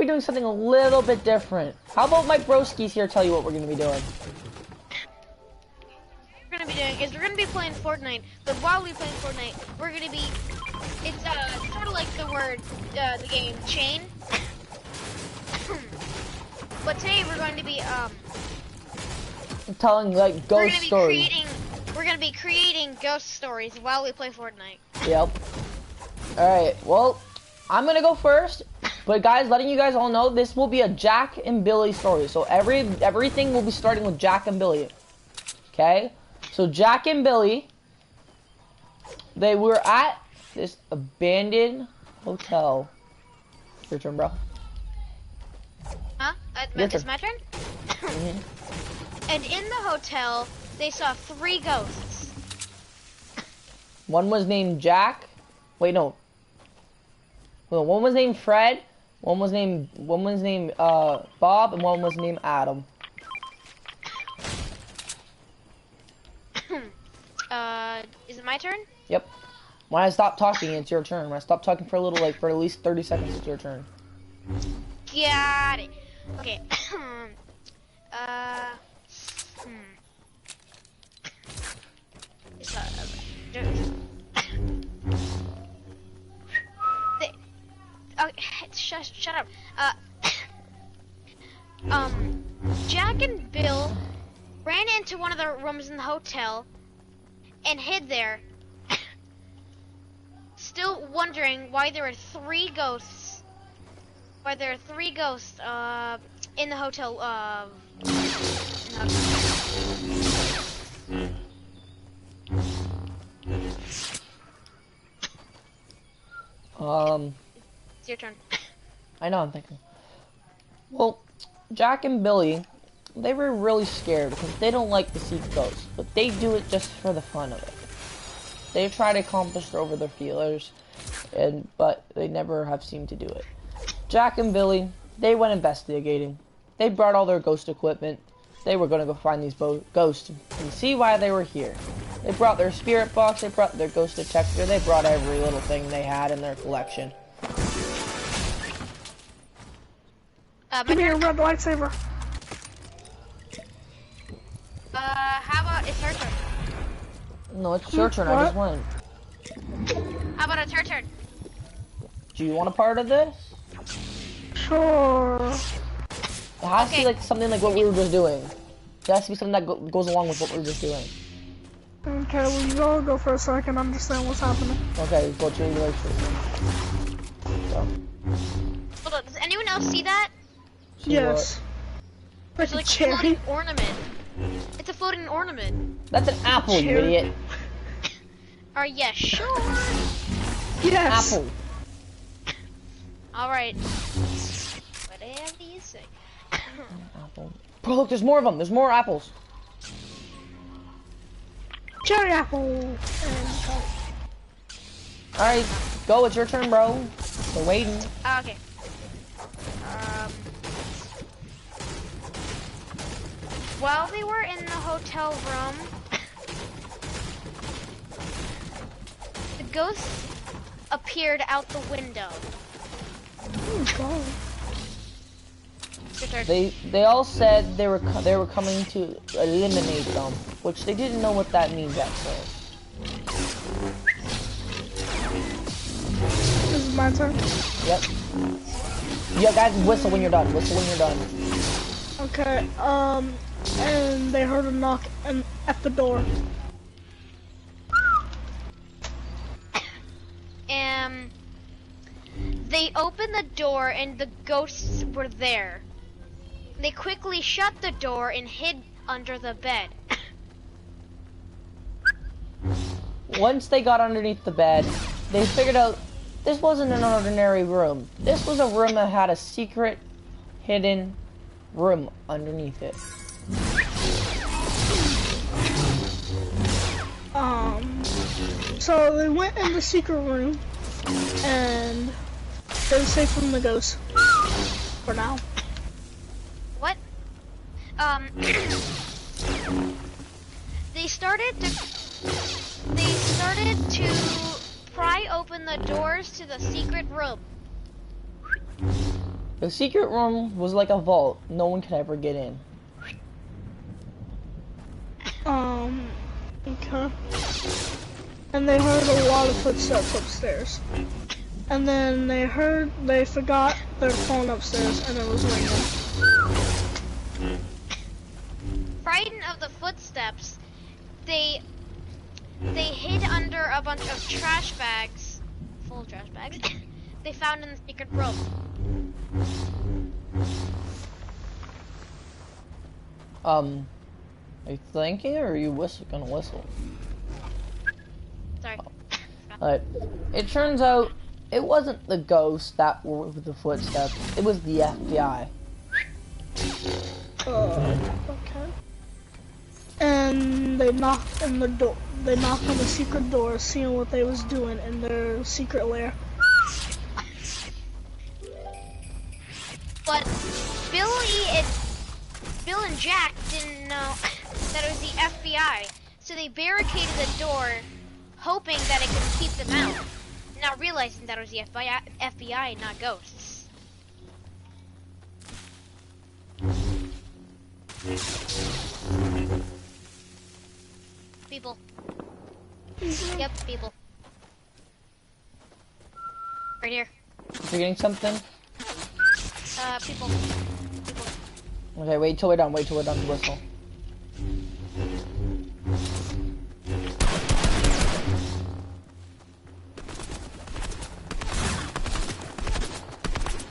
be doing something a little bit different. How about my broskies here tell you what we're gonna be doing? We're gonna be doing is we're gonna be playing Fortnite, but while we play Fortnite, we're gonna be it's sort of like the word the game chain. But today we're going to be telling like ghost stories. We're gonna be creating ghost stories while we play Fortnite. Yep. Alright, well, I'm gonna go first. But guys, letting you guys all know, this will be a Jack and Billy story. So everything will be starting with Jack and Billy. Okay? So Jack and Billy, they were at this abandoned hotel. Your turn, bro. Huh? It's my turn? Mm-hmm. And in the hotel, they saw 3 ghosts. One was named Jack. Wait, no. Well, one was named Fred. One was named Bob, and one was named Adam. Is it my turn? Yep. When I stop talking, it's your turn. When I stop talking for a little, like for at least 30 seconds, it's your turn. Got it. Okay. Shut up. Jack and Bill ran into one of the rooms in the hotel and hid there, still wondering why there were 3 ghosts. Why there are 3 ghosts in the hotel. It's your turn. I know, I'm thinking. Well, Jack and Billy, they were really scared because they don't like to see ghosts, but they do it just for the fun of it. They try to accomplish over their feelers, but they never have seemed to do it. Jack and Billy, they went investigating. They brought all their ghost equipment. They were going to go find these ghosts and see why they were here. They brought their spirit box, they brought their ghost detector, they brought every little thing they had in their collection. Give me your red lightsaber. How about it's her turn? No, it's your turn. What? I just won. How about it's her turn? Do you want a part of this? Sure. It has to be like something like what we were just doing. It has to be something that goes along with what we were just doing. Okay, well you all go for a second, understand what's happening. Okay, go to your right. So. Hold on, does anyone else see that? See yes. It's like a floating ornament. It's a floating ornament. That's an apple, you idiot. Yeah, sure. Yes. Apple. Alright. Whatever you say. Apple. Bro, look, there's more of them. There's more apples. Cherry apple. Alright, go. It's your turn, bro. We're waiting. Okay. While they were in the hotel room, the ghosts appeared out the window. Oh, God. They all said they were coming to eliminate them, which they didn't know what that means at first. This is my turn. Yep. Yeah, guys, whistle when you're done. Whistle when you're done. Okay. And they heard a knock at the door. They opened the door and the ghosts were there. They quickly shut the door and hid under the bed. Once they got underneath the bed, they figured out this wasn't an ordinary room. This was a room that had a secret, hidden room underneath it. So they went in the secret room and they were safe from the ghosts for now. What? They started to pry open the doors to the secret room. The secret room was like a vault. No one could ever get in. Okay. And they heard a lot of footsteps upstairs. And then they forgot their phone upstairs and it was ringing. Frightened of the footsteps, they hid under a bunch of trash bags, full of trash bags, they found in the secret room. Are you thinking or are you gonna whistle? Sorry. Alright. It turns out it wasn't the ghosts that were with the footsteps. It was the FBI. Okay. And they knocked on the door. They knocked on the secret door, seeing what they was doing in their secret lair. But Bill and Jack didn't know that it was the FBI, so they barricaded the door, hoping that it could keep them out, not realizing that it was the FBI, not ghosts. People. Yep, people. Right here. Forgetting something? People. Okay, wait till we're done to whistle.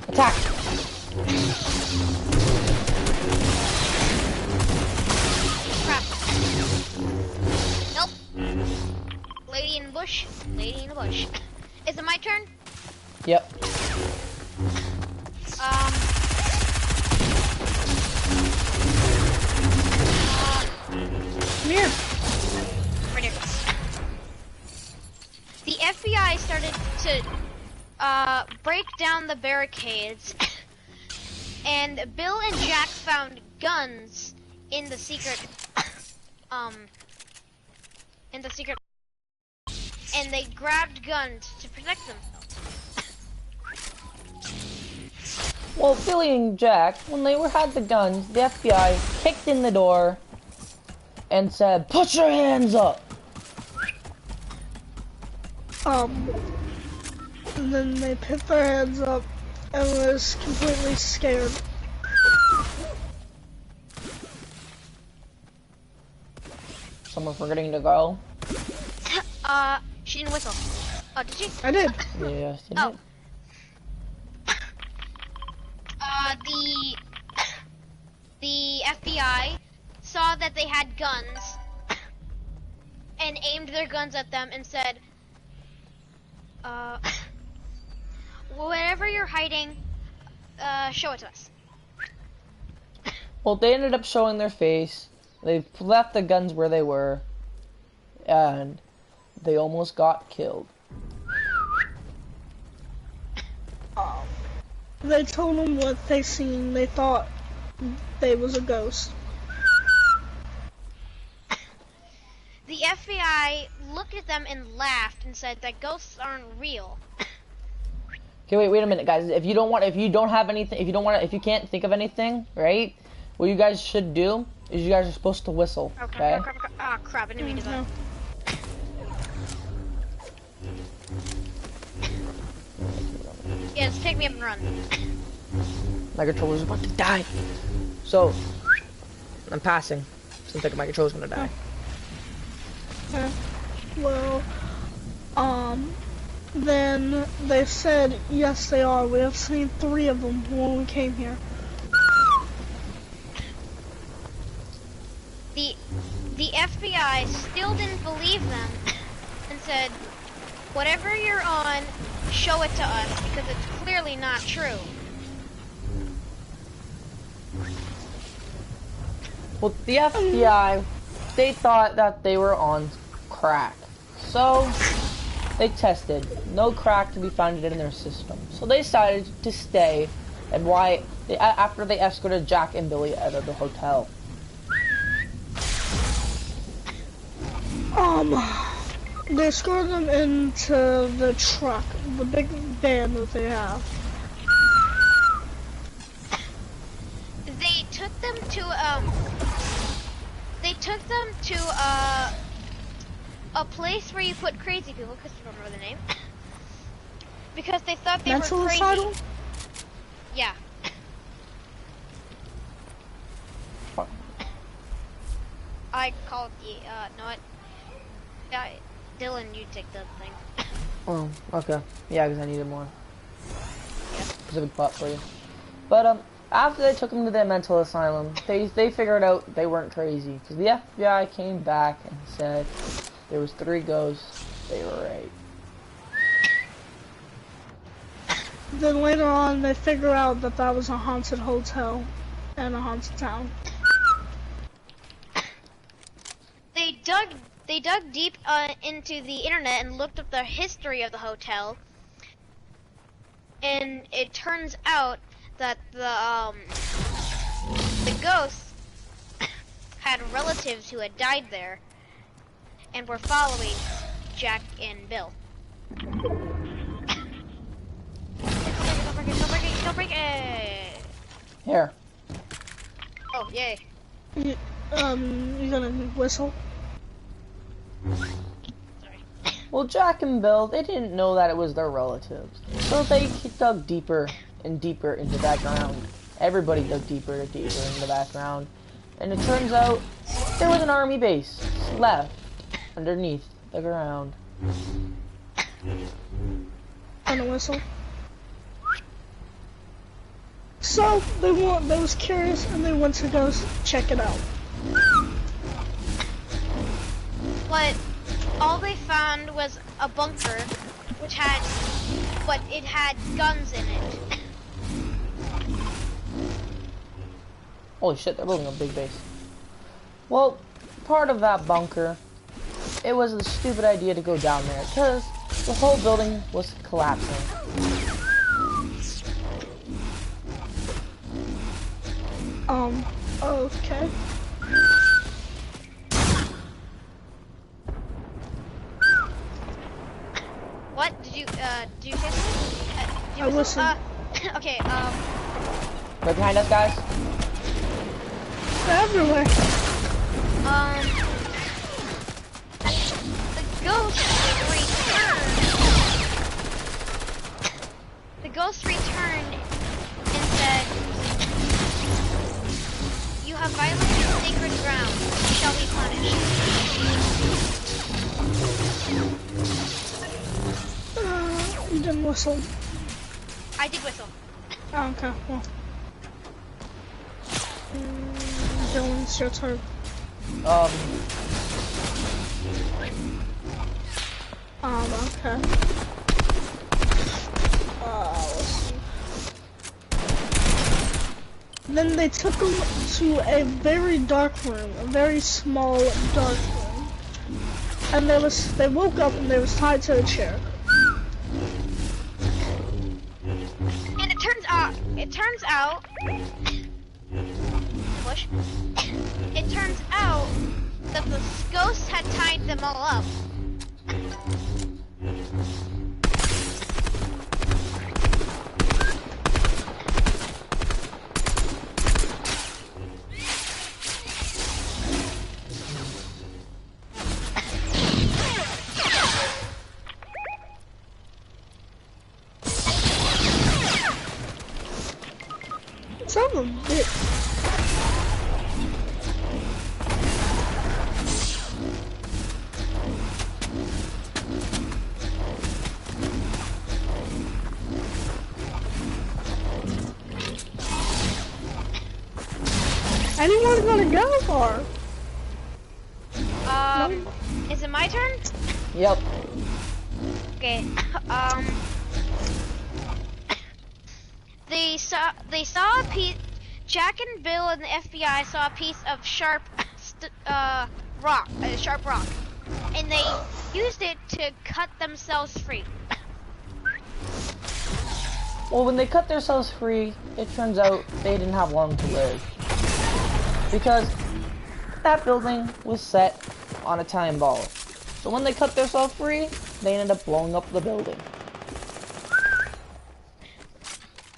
Attack! Crap. Nope. Lady in the bush. Lady in the bush. Is it my turn? Yep. Come here. Right here. The FBI started to break down the barricades, and Bill and Jack found guns in the secret, and they grabbed guns to protect themselves. Well, Billy and Jack, when they had the guns, the FBI kicked in the door and said, "Put your hands up!" And then they put their hands up and was completely scared. Someone forgetting to go? She didn't whistle. Oh, did she? I did. Yes, you Oh. did. The FBI saw that they had guns and aimed their guns at them and said, whatever you're hiding, show it to us. Well, they ended up showing their face. They left the guns where they were, and they almost got killed. They told them what they seen. They thought they was a ghost. The FBI looked at them and laughed and said that ghosts aren't real. Okay, wait a minute, guys. If you can't think of anything, right? What you guys should do is you guys are supposed to whistle, okay? Oh crap, I didn't mean to do that. Yeah, just pick me up and run. My controller's about to die. So, I'm passing. Seems like my controller's gonna die. Okay. Well, then they said, yes they are. We have seen 3 of them when we came here. The FBI still didn't believe them and said, whatever you're on, show it to us because it's clearly not true. Well, the FBI, they thought that they were on crack. So, they tested. No crack to be found in their system. So they decided to stay, and after they escorted Jack and Billy out of the hotel. They escorted them into the truck, the big van that they have. to a place where you put crazy people, because you don't remember the name. Because they thought they Mental were crazy. asylum? Yeah. Fuck. I called the no what? Dylan, you take the thing. Oh, okay. Yeah, because I needed more. Yeah. Specific pot for you. But after they took him to their mental asylum, they figured out they weren't crazy because the FBI came back and said there was 3 ghosts. They were right. Then later on, they figure out that that was a haunted hotel and a haunted town. They dug deep into the internet and looked up the history of the hotel, and it turns out that the ghosts had relatives who had died there and were following Jack and Bill. Don't break it! Here. Oh, yay. You gonna whistle? Sorry. Well, Jack and Bill, they didn't know that it was their relatives. So they dug deeper and deeper into the background. Everybody dug deeper and deeper into the background. And it turns out there was an army base left underneath the ground. Gonna whistle? So they was curious and they went to go check it out. But all they found was a bunker, but it had guns in it. Holy shit, they're building a big base. Well, part of that bunker, it was a stupid idea to go down there because the whole building was collapsing. Okay. What? Did you say something? I listened. Okay, Right behind us, guys. They're everywhere. the ghost returned and said, "You have violated sacred ground. You shall be punished." You didn't whistle. I did whistle. Oh, okay, well. Dylan, it's your turn. Okay. Let's see. Then they took him to a very dark room, a very small, dark room. And they woke up and they was tied to a chair. And it turns out, push. It turns out that the ghosts had tied them all up. Son of a bitch. Anyone gonna go for? Is it my turn? Yep. Okay. They saw a piece. Jack and Bill and the FBI saw a piece of sharp rock, and they used it to cut themselves free. Well, when they cut themselves free, it turns out they didn't have long to live. Because that building was set on a time ball. So when they cut themselves free, they ended up blowing up the building.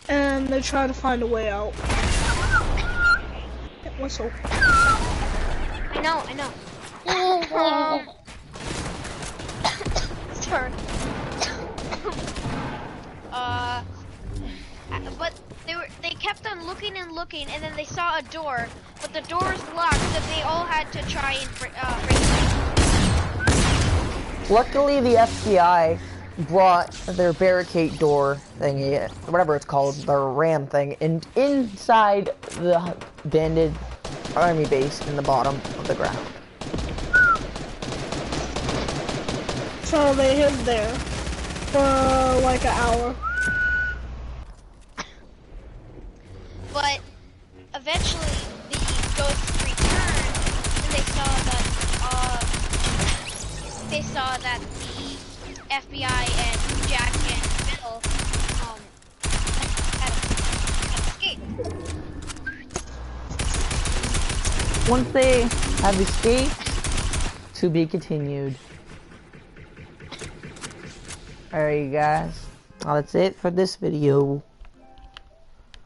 And they try to find a way out. whistle. I know. Sorry. But they kept on looking and looking, and then they saw a door, but the door was locked, so they all had to try and break it. Luckily, the FBI brought their barricade door thingy, whatever it's called, the ram thing, and inside the banded army base in the bottom of the ground. So they hid there for like an hour. But eventually the ghosts returned, and they saw that the FBI and Jack and Bill had escaped. Once they have escaped, to be continued. Alright, you guys. Well, that's it for this video.